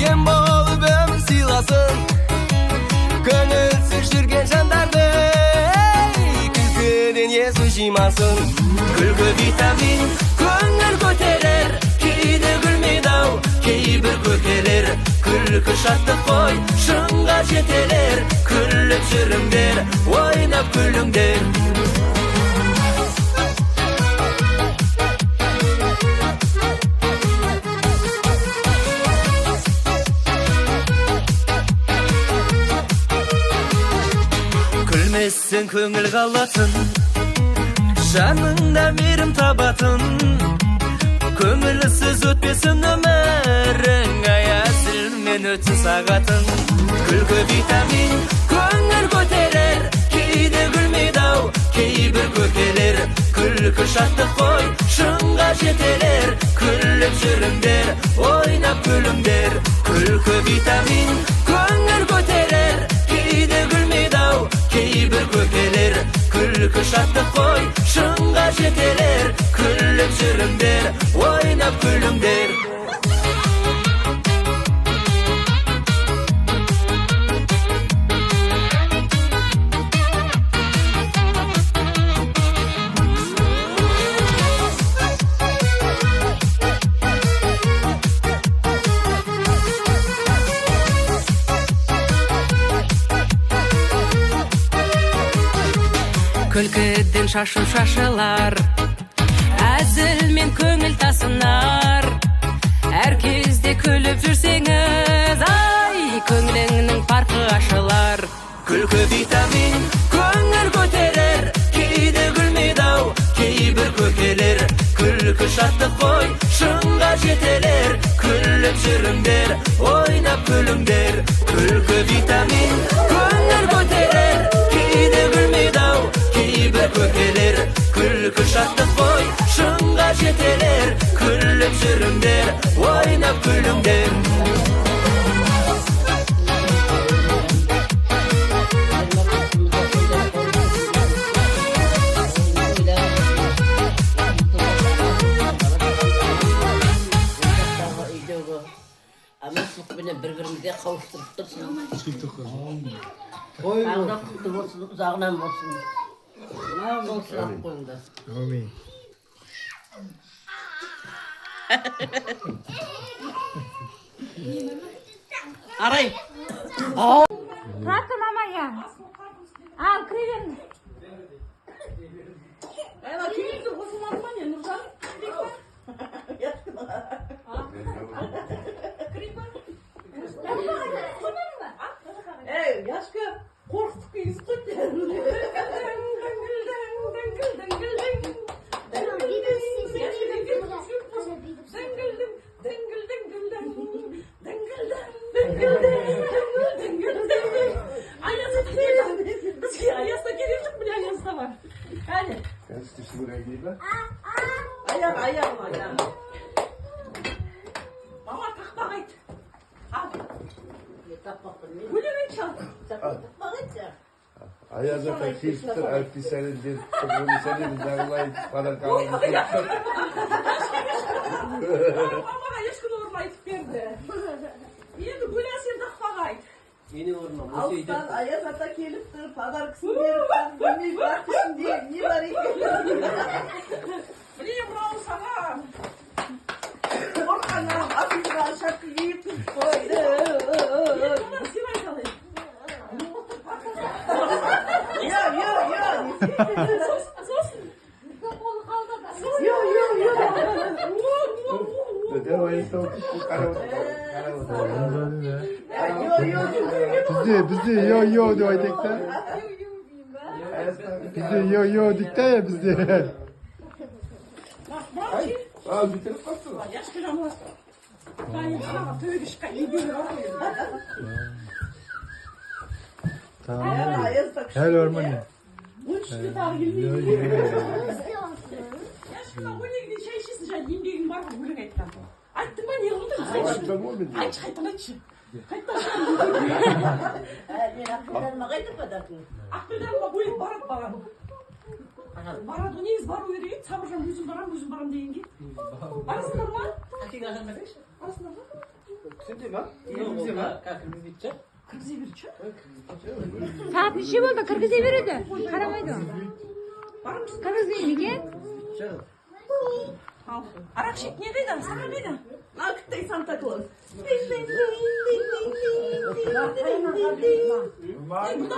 ем болып өмір сыйласын, көңілсіз жүрген жандарды күлкіден есі жимасын. Күлкі витамин көңіл көтерер, кейде күлмейді ау кейбір көкелер. Күлкі шаттық қой шыңға жетелер, күліп жүріңдер, ойнап күліңдер. Күлмесең көңіл қалатын, жаныңда мейірім табатын, көңілсіз өтпесін өмірің, аясылмен өтсін сағатын. Күлкі витамин көңіл көтерер, кейде күлмейді ау кейбір көкелер. Күлкі шаттық қой шыңға жетелер, күліп жүріңдер, ойнап күліңдер. Күлкі витамин көңіл көтерер, кейде күлмейді ау кейбір көкелер. Күлкі шаттық қой шыңға жетелер, күліп жүріңдер, ойнап күліңдер. Күлкіден шашу шашылар, әзілмен көңіл тасынар. Әр кезде күліп жүрсеңіз, ай, көңіліңнің парқы ашылар. Күлкі витамин көңіл көтерер, кейде күлмейді ау кейбір көкелер. Күлкі шаттық қой шыңға жетелер, күліп жүріңдер, ойнап күліңдер. Күлкі витамин көңіл көтерер, кейде күлмейді ау кейбір көкелер. Күлкі шаттық қой шыңға жетелер, күліп жүріңдер, ойнап күліңдер. Амандықпенен бір-бірімізге қауыштырып тұрсын. Алда құтты болсын, ұзағынан болсын. Сол сұрақ қойыңдар. Әмин. Арай. Тұратын мамая. Ал, кірген. Айла, күйімді қосылмады ма не, Нұржан? Эй, Яшка, қорқытып кейіз қойды. Ayas'ta geliyorsun mu? Ayas'ta var. Hadi. Ayağım. Mama takma gayet. Hadi. Gülemek çal. Takma gayet ya. Ayazata kilittir, elbisenin bir bunu senin derlayıp para kalan. Mama yaşkın uğurlayıp verdi. Енді gülesin takma gayet. Alttan Ayazata keliptir, padarkısını verip bilmeyi bakmışsın diye ne var ekan? Bileyim bravo sana. Korkanlarım atımda şarkı yiyip koydu. Bunlar kim aytalayım? Bizde yo diyor aydıkta. Bizde yo dikta ya bizde. Al bitirip kalsın. Yaşkın ama. Ben sana tüy şıkka iyi Tamam. Her ormanı. Uçtu tarihini. Yaşkın ama ne gibi şey işi sıcak yiyeyim var mı? Bunu etmem. Ayttım ben yıldım. Ayç kaytan ayç. Kaytan. Ben akıllarıma kaydıp kadardım. Akıllarıma böyle barat. Барады негіз бару керек еді, Сабыржан өзім барам дейінге. Барасыңдар ма? Арасыңдар ма? Kirgizdi mi? Kirgizdi mi? Kirgizdi. Kırmızı bir çöp. Saat necha bo'ldi? Kirgizib beradi. Qaramaydi. Var mısın? Kirgizmaydiki? Al. Arak şek ne dedi? Sana ne dedi? Nakıttay Santa Claus. Burada